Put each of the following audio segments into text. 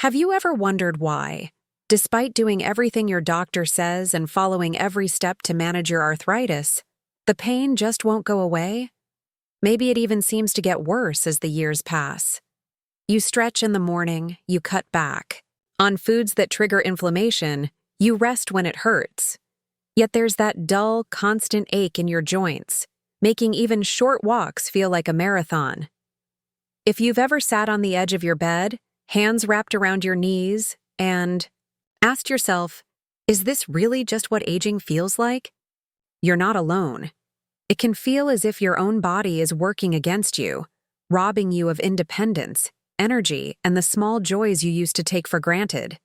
Have you ever wondered why, despite doing everything your doctor says and following every step to manage your arthritis, the pain just won't go away? Maybe it even seems to get worse as the years pass. You stretch in the morning, you cut back. On foods that trigger inflammation, you rest when it hurts. Yet there's that dull, constant ache in your joints, making even short walks feel like a marathon. If you've ever sat on the edge of your bed, hands wrapped around your knees, and asked yourself, is this really just what aging feels like? You're not alone. It can feel as if your own body is working against you, robbing you of independence, energy, and the small joys you used to take for granted.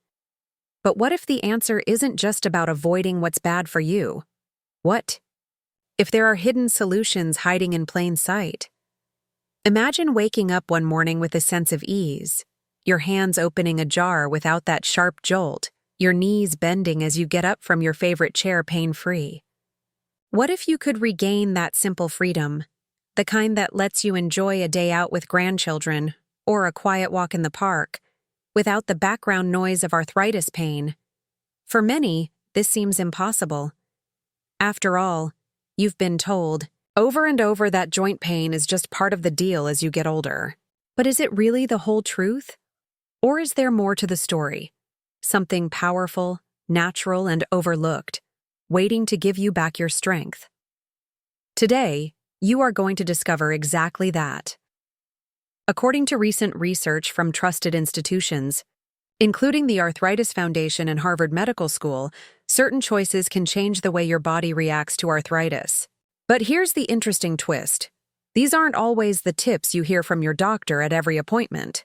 But what if the answer isn't just about avoiding what's bad for you? What if there are hidden solutions hiding in plain sight? Imagine waking up one morning with a sense of ease, your hands opening a jar without that sharp jolt, your knees bending as you get up from your favorite chair pain-free. What if you could regain that simple freedom, the kind that lets you enjoy a day out with grandchildren or a quiet walk in the park, without the background noise of arthritis pain? For many, this seems impossible. After all, you've been told over and over that joint pain is just part of the deal as you get older. But is it really the whole truth? Or is there more to the story? Something powerful, natural, and overlooked, waiting to give you back your strength. Today, you are going to discover exactly that. According to recent research from trusted institutions, including the Arthritis Foundation and Harvard Medical School, certain choices can change the way your body reacts to arthritis. But here's the interesting twist. These aren't always the tips you hear from your doctor at every appointment.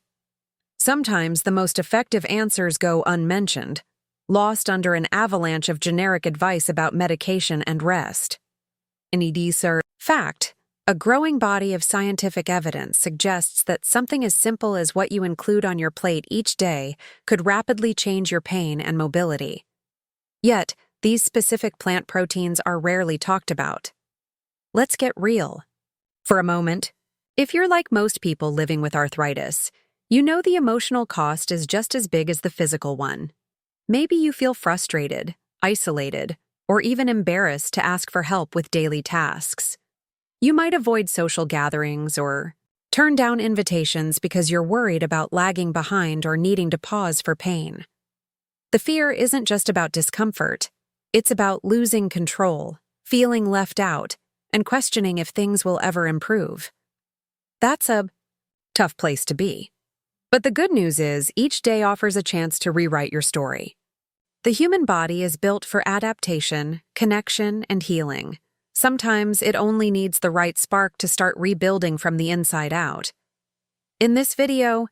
Sometimes the most effective answers go unmentioned, lost under an avalanche of generic advice about medication and rest. Fact, a growing body of scientific evidence suggests that something as simple as what you include on your plate each day could rapidly change your pain and mobility. Yet, these specific plant proteins are rarely talked about. Let's get real. For a moment, if you're like most people living with arthritis, you know the emotional cost is just as big as the physical one. Maybe you feel frustrated, isolated, or even embarrassed to ask for help with daily tasks. You might avoid social gatherings or turn down invitations because you're worried about lagging behind or needing to pause for pain. The fear isn't just about discomfort. It's about losing control, feeling left out, and questioning if things will ever improve. That's a tough place to be. But the good news is, each day offers a chance to rewrite your story. The human body is built for adaptation, connection, and healing. Sometimes it only needs the right spark to start rebuilding from the inside out. In this video,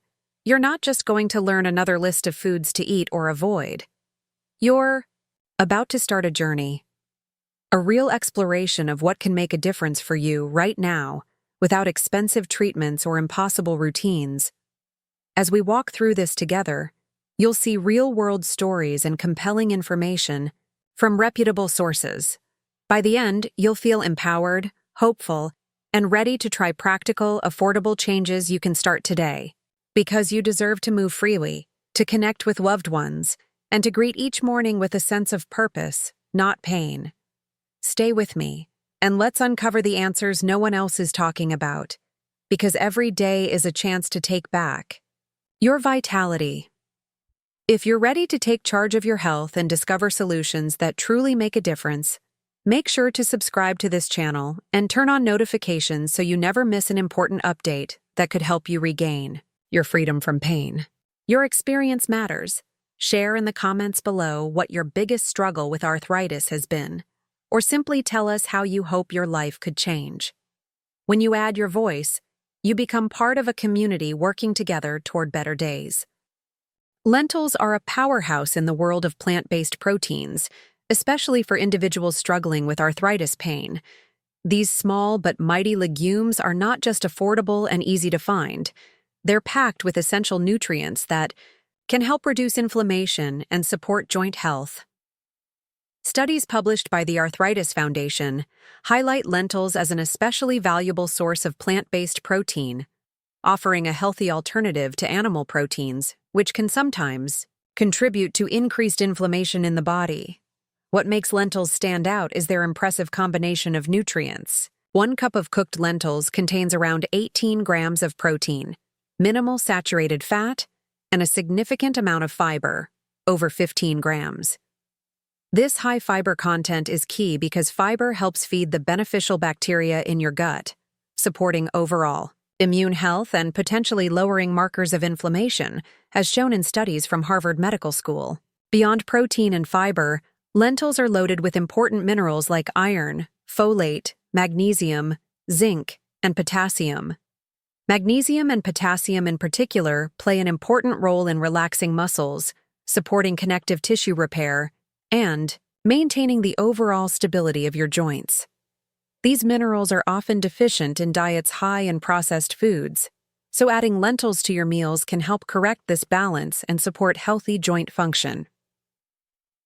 you're not just going to learn another list of foods to eat or avoid. You're about to start a journey. A real exploration of what can make a difference for you right now, without expensive treatments or impossible routines. As we walk through this together, you'll see real-world stories and compelling information from reputable sources. By the end, you'll feel empowered, hopeful, and ready to try practical, affordable changes you can start today. Because you deserve to move freely, to connect with loved ones, and to greet each morning with a sense of purpose, not pain. Stay with me, and let's uncover the answers no one else is talking about. Because every day is a chance to take back your vitality. If you're ready to take charge of your health and discover solutions that truly make a difference, make sure to subscribe to this channel and turn on notifications so you never miss an important update that could help you regain your freedom from pain. Your experience matters. Share in the comments below what your biggest struggle with arthritis has been, or simply tell us how you hope your life could change. When you add your voice, you become part of a community working together toward better days. Lentils are a powerhouse in the world of plant-based proteins, especially for individuals struggling with arthritis pain. These small but mighty legumes are not just affordable and easy to find. They're packed with essential nutrients that can help reduce inflammation and support joint health. Studies published by the Arthritis Foundation highlight lentils as an especially valuable source of plant-based protein, offering a healthy alternative to animal proteins, which can sometimes contribute to increased inflammation in the body. What makes lentils stand out is their impressive combination of nutrients. 1 cup of cooked lentils contains around 18 grams of protein, minimal saturated fat, and a significant amount of fiber, over 15 grams. This high fiber content is key because fiber helps feed the beneficial bacteria in your gut, supporting overall immune health and potentially lowering markers of inflammation, as shown in studies from Harvard Medical School. Beyond protein and fiber, lentils are loaded with important minerals like iron, folate, magnesium, zinc, and potassium. Magnesium and potassium in particular play an important role in relaxing muscles, supporting connective tissue repair, and maintaining the overall stability of your joints. These minerals are often deficient in diets high in processed foods, so adding lentils to your meals can help correct this balance and support healthy joint function.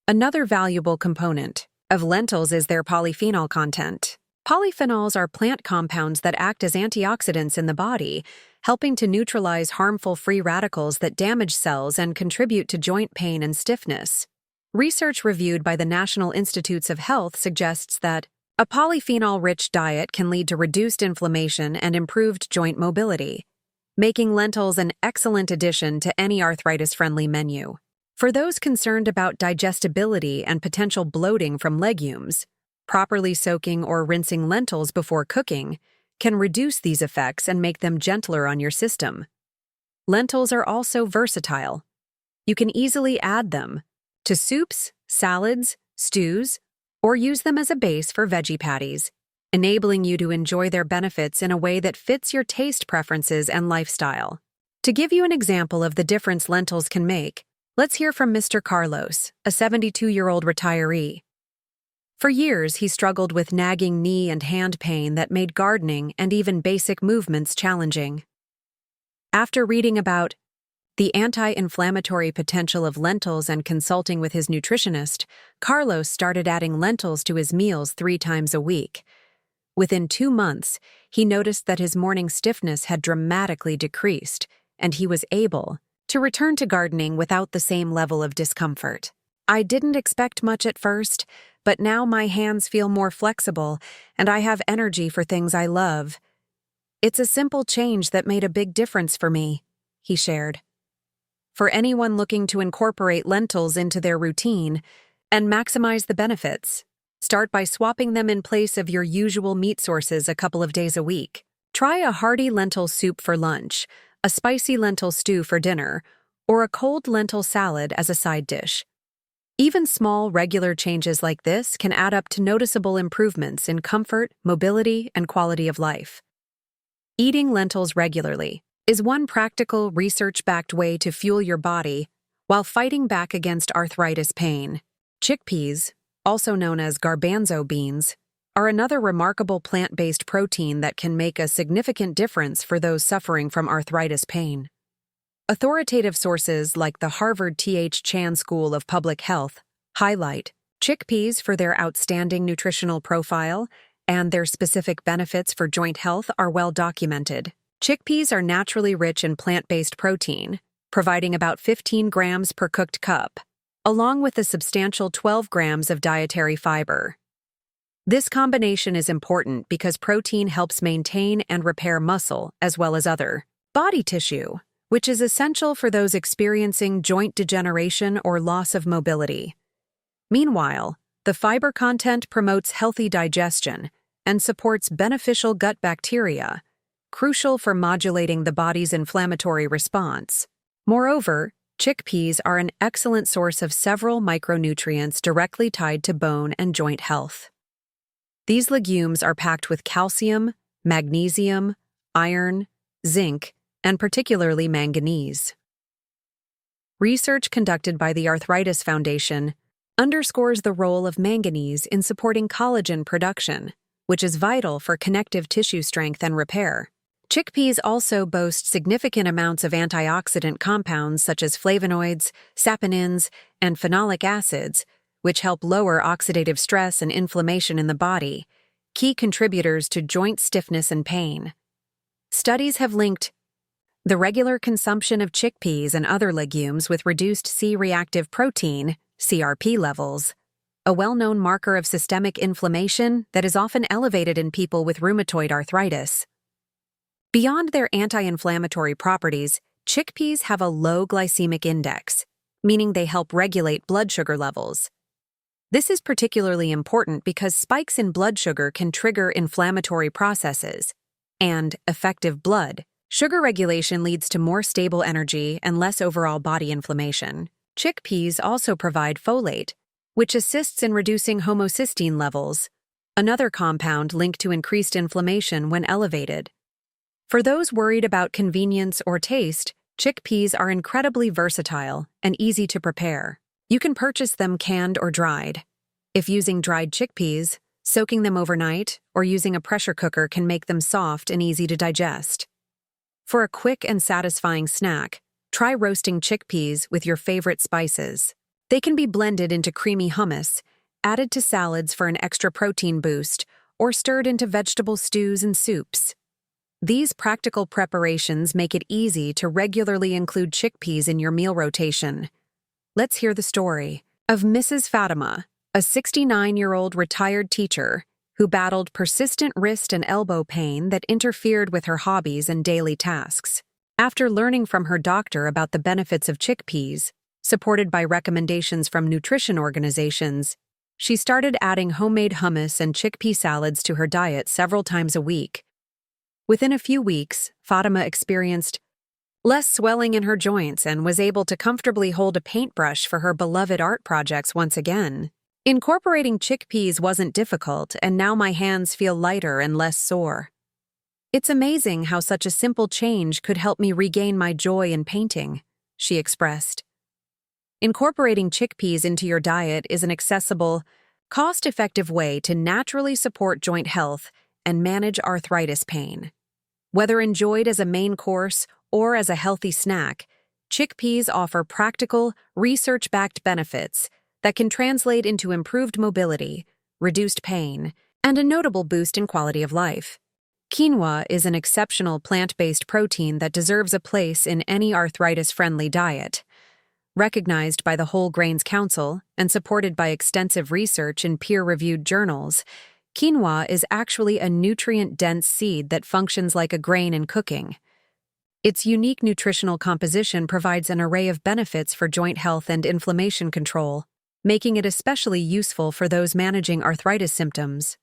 Another valuable component of lentils is their polyphenol content. Polyphenols are plant compounds that act as antioxidants in the body, helping to neutralize harmful free radicals that damage cells and contribute to joint pain and stiffness. Research reviewed by the National Institutes of Health suggests that a polyphenol-rich diet can lead to reduced inflammation and improved joint mobility, making lentils an excellent addition to any arthritis-friendly menu. For those concerned about digestibility and potential bloating from legumes, properly soaking or rinsing lentils before cooking can reduce these effects and make them gentler on your system. Lentils are also versatile. You can easily add them to soups, salads, stews, or use them as a base for veggie patties, enabling you to enjoy their benefits in a way that fits your taste preferences and lifestyle. To give you an example of the difference lentils can make, let's hear from Mr. Carlos, a 72-year-old retiree. For years, he struggled with nagging knee and hand pain that made gardening and even basic movements challenging. After reading about the anti-inflammatory potential of lentils and consulting with his nutritionist, Carlos started adding lentils to his meals 3 times a week. Within 2 months, he noticed that his morning stiffness had dramatically decreased, and he was able to return to gardening without the same level of discomfort. I didn't expect much at first, but now my hands feel more flexible, and I have energy for things I love. It's a simple change that made a big difference for me, he shared. For anyone looking to incorporate lentils into their routine and maximize the benefits, start by swapping them in place of your usual meat sources a couple of days a week. Try a hearty lentil soup for lunch, a spicy lentil stew for dinner, or a cold lentil salad as a side dish. Even small, regular changes like this can add up to noticeable improvements in comfort, mobility, and quality of life. Eating lentils regularly is one practical, research-backed way to fuel your body while fighting back against arthritis pain. Chickpeas, also known as garbanzo beans, are another remarkable plant-based protein that can make a significant difference for those suffering from arthritis pain. Authoritative sources like the Harvard T.H. Chan School of Public Health highlight chickpeas for their outstanding nutritional profile, and their specific benefits for joint health are well documented. Chickpeas are naturally rich in plant-based protein, providing about 15 grams per cooked cup, along with a substantial 12 grams of dietary fiber. This combination is important because protein helps maintain and repair muscle as well as other body tissue, which is essential for those experiencing joint degeneration or loss of mobility. Meanwhile, the fiber content promotes healthy digestion and supports beneficial gut bacteria, crucial for modulating the body's inflammatory response. Moreover, chickpeas are an excellent source of several micronutrients directly tied to bone and joint health. These legumes are packed with calcium, magnesium, iron, zinc, and particularly manganese. Research conducted by the Arthritis Foundation underscores the role of manganese in supporting collagen production, which is vital for connective tissue strength and repair. Chickpeas also boast significant amounts of antioxidant compounds such as flavonoids, saponins, and phenolic acids, which help lower oxidative stress and inflammation in the body, key contributors to joint stiffness and pain. Studies have linked The regular consumption of chickpeas and other legumes with reduced C-reactive protein, CRP levels, a well-known marker of systemic inflammation that is often elevated in people with rheumatoid arthritis. Beyond their anti-inflammatory properties, chickpeas have a low glycemic index, meaning they help regulate blood sugar levels. This is particularly important because spikes in blood sugar can trigger inflammatory processes, and effective blood sugar regulation leads to more stable energy and less overall body inflammation. Chickpeas also provide folate, which assists in reducing homocysteine levels, another compound linked to increased inflammation when elevated. For those worried about convenience or taste, chickpeas are incredibly versatile and easy to prepare. You can purchase them canned or dried. If using dried chickpeas, soaking them overnight or using a pressure cooker can make them soft and easy to digest. For a quick and satisfying snack, try roasting chickpeas with your favorite spices. They can be blended into creamy hummus, added to salads for an extra protein boost, or stirred into vegetable stews and soups. These practical preparations make it easy to regularly include chickpeas in your meal rotation. Let's hear the story of Mrs. Fatima, a 69-year-old retired teacher who battled persistent wrist and elbow pain that interfered with her hobbies and daily tasks. After learning from her doctor about the benefits of chickpeas, supported by recommendations from nutrition organizations, she started adding homemade hummus and chickpea salads to her diet several times a week. Within a few weeks, Fatima experienced less swelling in her joints and was able to comfortably hold a paintbrush for her beloved art projects once again. Incorporating chickpeas wasn't difficult, and now my hands feel lighter and less sore. It's amazing how such a simple change could help me regain my joy in painting, she expressed. Incorporating chickpeas into your diet is an accessible, cost-effective way to naturally support joint health and manage arthritis pain. Whether enjoyed as a main course or as a healthy snack, chickpeas offer practical, research-backed benefits that can translate into improved mobility, reduced pain, and a notable boost in quality of life. Quinoa is an exceptional plant-based protein that deserves a place in any arthritis-friendly diet. Recognized by the Whole Grains Council and supported by extensive research in peer-reviewed journals, quinoa is actually a nutrient-dense seed that functions like a grain in cooking. Its unique nutritional composition provides an array of benefits for joint health and inflammation control, making it especially useful for those managing arthritis symptoms.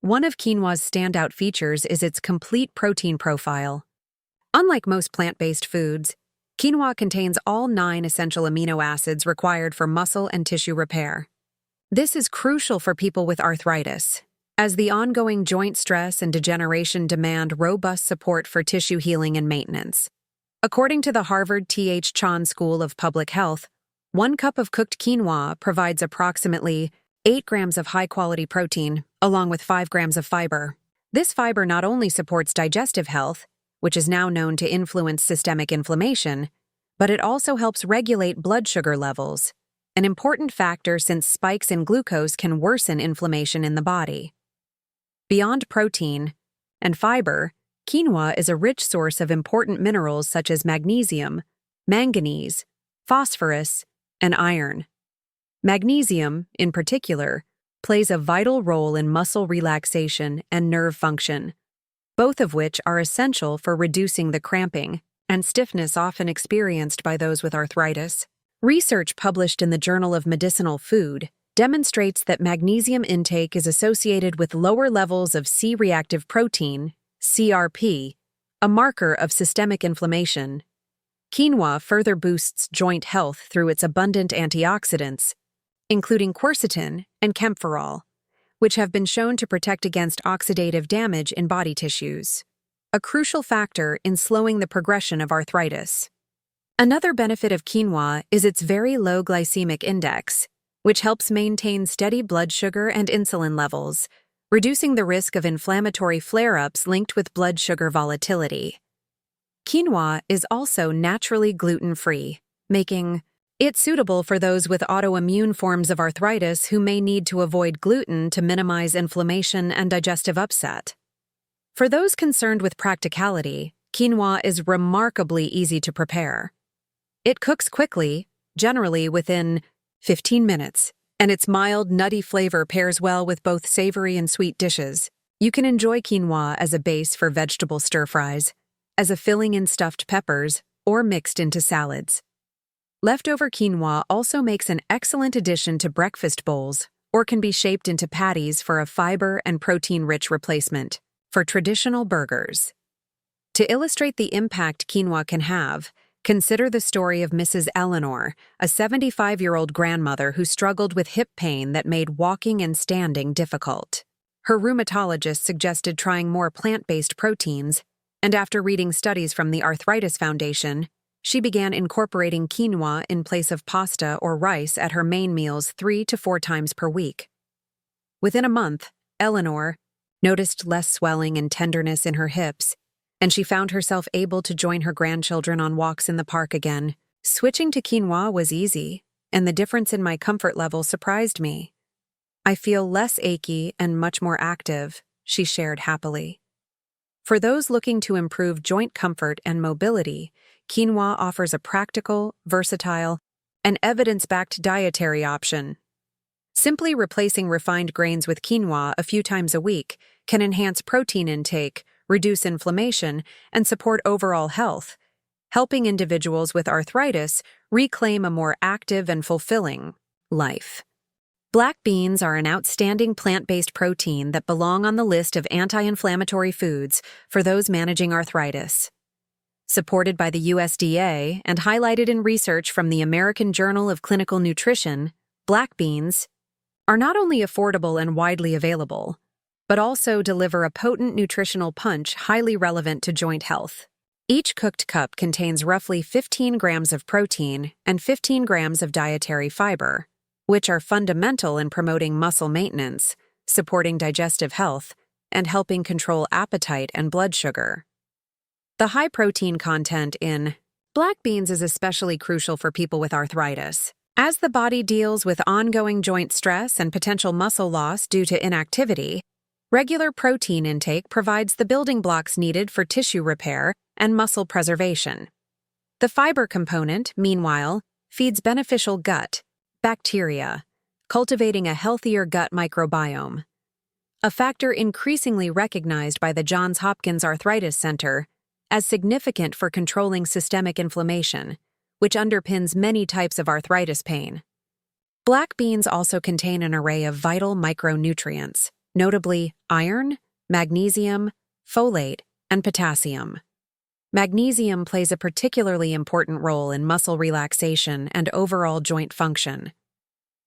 One of quinoa's standout features is its complete protein profile. Unlike most plant-based foods, quinoa contains all 9 essential amino acids required for muscle and tissue repair. This is crucial for people with arthritis, as the ongoing joint stress and degeneration demand robust support for tissue healing and maintenance. According to the Harvard T.H. Chan School of Public Health, 1 cup of cooked quinoa provides approximately 8 grams of high-quality protein, along with 5 grams of fiber. This fiber not only supports digestive health, which is now known to influence systemic inflammation, but it also helps regulate blood sugar levels, an important factor since spikes in glucose can worsen inflammation in the body. Beyond protein and fiber, quinoa is a rich source of important minerals such as magnesium, manganese, phosphorus, and iron. Magnesium, in particular, plays a vital role in muscle relaxation and nerve function, both of which are essential for reducing the cramping and stiffness often experienced by those with arthritis. Research published in the Journal of Medicinal Food demonstrates that magnesium intake is associated with lower levels of C-reactive protein, CRP, a marker of systemic inflammation. Quinoa further boosts joint health through its abundant antioxidants, including quercetin and camphorol, which have been shown to protect against oxidative damage in body tissues, a crucial factor in slowing the progression of arthritis. Another benefit of quinoa is its very low glycemic index, which helps maintain steady blood sugar and insulin levels, reducing the risk of inflammatory flare-ups linked with blood sugar volatility. Quinoa is also naturally gluten-free, making it suitable for those with autoimmune forms of arthritis who may need to avoid gluten to minimize inflammation and digestive upset. For those concerned with practicality, Quinoa is remarkably easy to prepare. It cooks quickly, generally within 15 minutes, and its mild, nutty flavor pairs well with both savory and sweet dishes. You can enjoy quinoa as a base for vegetable stir-fries, as a filling in stuffed peppers, or mixed into salads. Leftover quinoa also makes an excellent addition to breakfast bowls, or can be shaped into patties for a fiber and protein-rich replacement for traditional burgers. To illustrate the impact quinoa can have, consider the story of Mrs. Eleanor, a 75-year-old grandmother who struggled with hip pain that made walking and standing difficult. Her rheumatologist suggested trying more plant-based proteins, and after reading studies from the Arthritis Foundation, she began incorporating quinoa in place of pasta or rice at her main meals 3 to 4 times per week. Within a month, Eleanor noticed less swelling and tenderness in her hips, and she found herself able to join her grandchildren on walks in the park again. Switching to quinoa was easy, and the difference in my comfort level surprised me. I feel less achy and much more active, she shared happily. For those looking to improve joint comfort and mobility, quinoa offers a practical, versatile, and evidence-backed dietary option. Simply replacing refined grains with quinoa a few times a week can enhance protein intake, reduce inflammation, and support overall health, helping individuals with arthritis reclaim a more active and fulfilling life. Black beans are an outstanding plant-based protein that belong on the list of anti-inflammatory foods for those managing arthritis. Supported by the USDA and highlighted in research from the American Journal of Clinical Nutrition, black beans are not only affordable and widely available, but also deliver a potent nutritional punch highly relevant to joint health. Each cooked cup contains roughly 15 grams of protein and 15 grams of dietary fiber, which are fundamental in promoting muscle maintenance, supporting digestive health, and helping control appetite and blood sugar. The high protein content in black beans is especially crucial for people with arthritis. As the body deals with ongoing joint stress and potential muscle loss due to inactivity, regular protein intake provides the building blocks needed for tissue repair and muscle preservation. The fiber component, meanwhile, feeds beneficial gut bacteria, cultivating a healthier gut microbiome. A factor increasingly recognized by the Johns Hopkins Arthritis Center as significant for controlling systemic inflammation, which underpins many types of arthritis pain. Black beans also contain an array of vital micronutrients, notably iron, magnesium, folate, and potassium. Magnesium plays a particularly important role in muscle relaxation and overall joint function.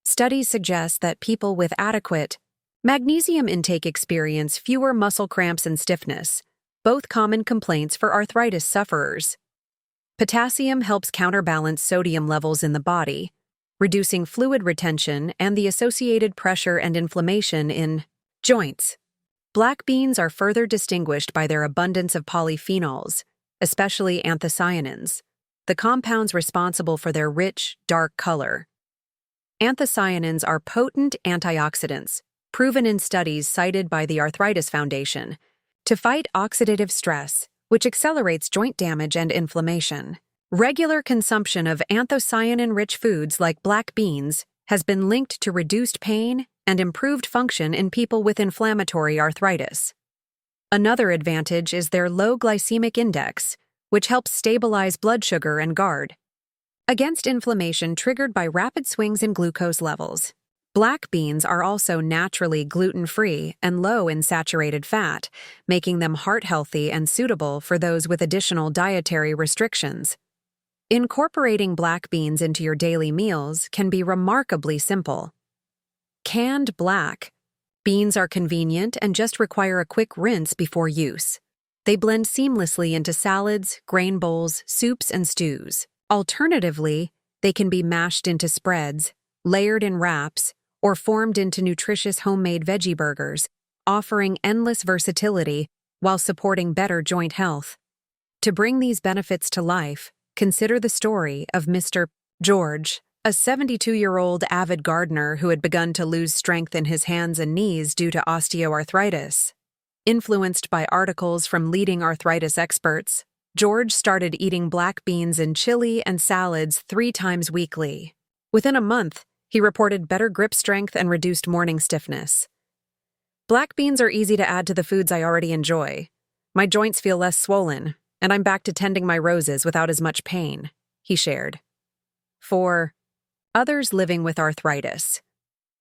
Studies suggest that people with adequate magnesium intake experience fewer muscle cramps and stiffness, both common complaints for arthritis sufferers. Potassium helps counterbalance sodium levels in the body, reducing fluid retention and the associated pressure and inflammation in joints. Black beans are further distinguished by their abundance of polyphenols, especially anthocyanins, the compounds responsible for their rich, dark color. Anthocyanins are potent antioxidants, proven in studies cited by the Arthritis Foundation, to fight oxidative stress, which accelerates joint damage and inflammation. Regular consumption of anthocyanin-rich foods like black beans has been linked to reduced pain and improved function in people with inflammatory arthritis. Another advantage is their low glycemic index, which helps stabilize blood sugar and guard against inflammation triggered by rapid swings in glucose levels. Black beans are also naturally gluten-free and low in saturated fat, making them heart-healthy and suitable for those with additional dietary restrictions. Incorporating black beans into your daily meals can be remarkably simple. Canned black beans are convenient and just require a quick rinse before use. They blend seamlessly into salads, grain bowls, soups, and stews. Alternatively, they can be mashed into spreads, layered in wraps, or formed into nutritious homemade veggie burgers, offering endless versatility while supporting better joint health. To bring these benefits to life, consider the story of Mr. George, a 72-year-old avid gardener who had begun to lose strength in his hands and knees due to osteoarthritis. Influenced by articles from leading arthritis experts, George started eating black beans in chili and salads 3 times weekly. Within a month, he reported better grip strength and reduced morning stiffness. Black beans are easy to add to the foods I already enjoy. My joints feel less swollen, and I'm back to tending my roses without as much pain, he shared. For others living with arthritis,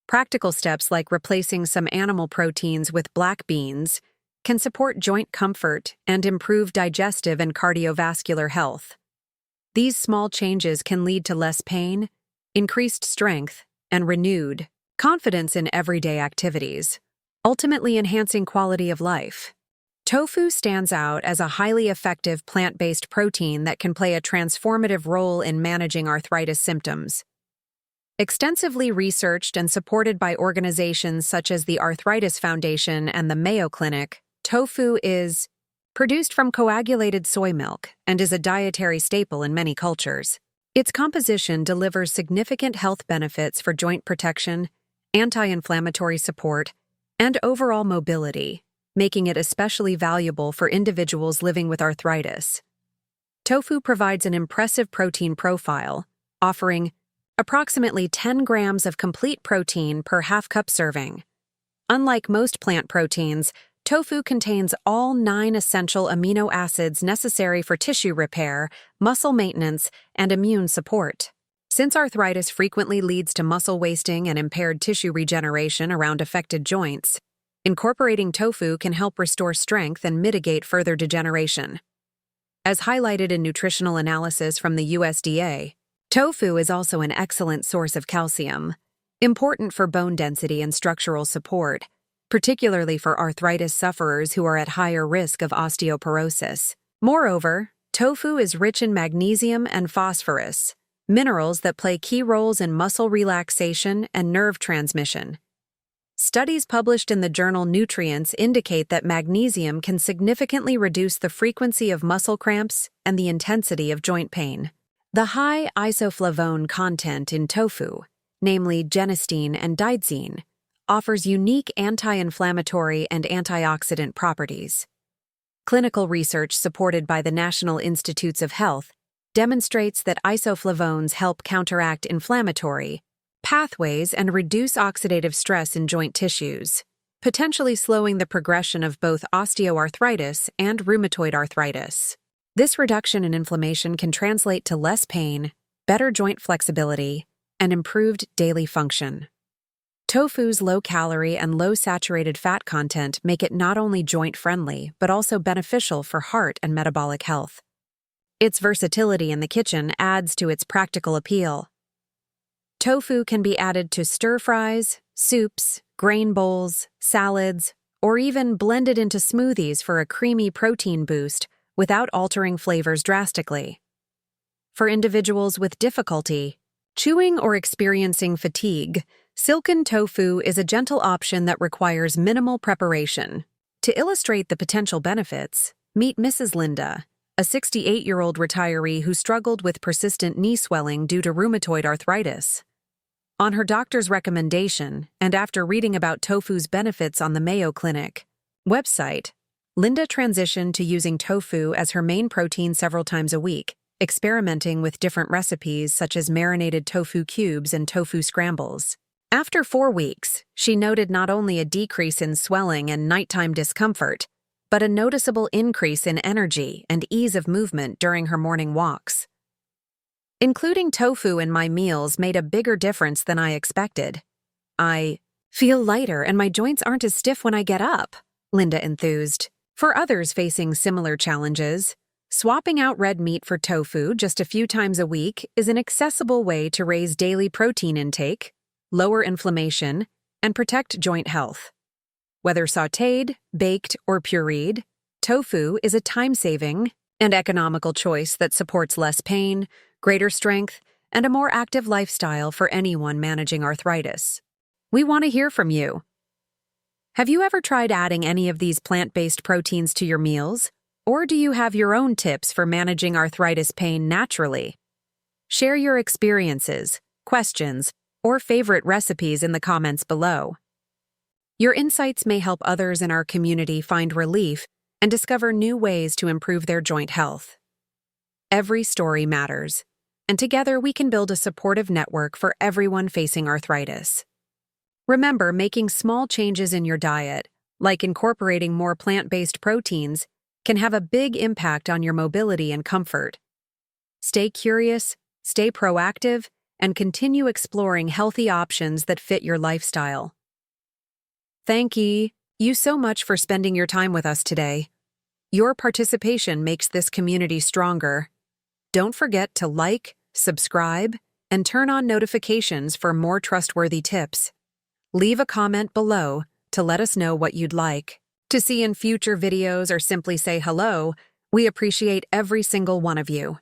practical steps like replacing some animal proteins with black beans can support joint comfort and improve digestive and cardiovascular health. These small changes can lead to less pain, increased strength, and renewed confidence in everyday activities, ultimately enhancing quality of life. Tofu stands out as a highly effective plant-based protein that can play a transformative role in managing arthritis symptoms. Extensively researched and supported by organizations such as the Arthritis Foundation and the Mayo Clinic, tofu is produced from coagulated soy milk and is a dietary staple in many cultures. Its composition delivers significant health benefits for joint protection, anti-inflammatory support, and overall mobility, making it especially valuable for individuals living with arthritis. Tofu provides an impressive protein profile, offering approximately 10 grams of complete protein per half-cup serving. Unlike most plant proteins, tofu contains all 9 essential amino acids necessary for tissue repair, muscle maintenance, and immune support. Since arthritis frequently leads to muscle wasting and impaired tissue regeneration around affected joints, incorporating tofu can help restore strength and mitigate further degeneration. As highlighted in nutritional analysis from the USDA, tofu is also an excellent source of calcium, important for bone density and structural support, particularly for arthritis sufferers who are at higher risk of osteoporosis. Moreover, tofu is rich in magnesium and phosphorus, minerals that play key roles in muscle relaxation and nerve transmission. Studies published in the journal Nutrients indicate that magnesium can significantly reduce the frequency of muscle cramps and the intensity of joint pain. The high isoflavone content in tofu, namely genistein and daidzein, offers unique anti-inflammatory and antioxidant properties. Clinical research supported by the National Institutes of Health demonstrates that isoflavones help counteract inflammatory pathways and reduce oxidative stress in joint tissues, potentially slowing the progression of both osteoarthritis and rheumatoid arthritis. This reduction in inflammation can translate to less pain, better joint flexibility, and improved daily function. Tofu's low-calorie and low-saturated fat content make it not only joint-friendly but also beneficial for heart and metabolic health. Its versatility in the kitchen adds to its practical appeal. Tofu can be added to stir-fries, soups, grain bowls, salads, or even blended into smoothies for a creamy protein boost without altering flavors drastically. For individuals with difficulty chewing or experiencing fatigue, silken tofu is a gentle option that requires minimal preparation. To illustrate the potential benefits, meet Mrs. Linda, a 68-year-old retiree who struggled with persistent knee swelling due to rheumatoid arthritis. On her doctor's recommendation, and after reading about tofu's benefits on the Mayo Clinic website, Linda transitioned to using tofu as her main protein several times a week, experimenting with different recipes such as marinated tofu cubes and tofu scrambles. After 4 weeks, she noted not only a decrease in swelling and nighttime discomfort, but a noticeable increase in energy and ease of movement during her morning walks. Including tofu in my meals made a bigger difference than I expected. I feel lighter and my joints aren't as stiff when I get up, Linda enthused. For others facing similar challenges, swapping out red meat for tofu just a few times a week is an accessible way to raise daily protein intake, lower inflammation, and protect joint health. Whether sautéed, baked, or pureed, tofu is a time-saving and economical choice that supports less pain, greater strength, and a more active lifestyle for anyone managing arthritis. We want to hear from you. Have you ever tried adding any of these plant-based proteins to your meals? Or do you have your own tips for managing arthritis pain naturally? Share your experiences, questions, or favorite recipes in the comments below. Your insights may help others in our community find relief and discover new ways to improve their joint health. Every story matters, and together we can build a supportive network for everyone facing arthritis. Remember, making small changes in your diet, like incorporating more plant-based proteins, can have a big impact on your mobility and comfort. Stay curious, stay proactive, and continue exploring healthy options that fit your lifestyle. Thank you so much for spending your time with us today. Your participation makes this community stronger. Don't forget to like, subscribe, and turn on notifications for more trustworthy tips. Leave a comment below to let us know what you'd like to see in future videos or simply say hello. We appreciate every single one of you.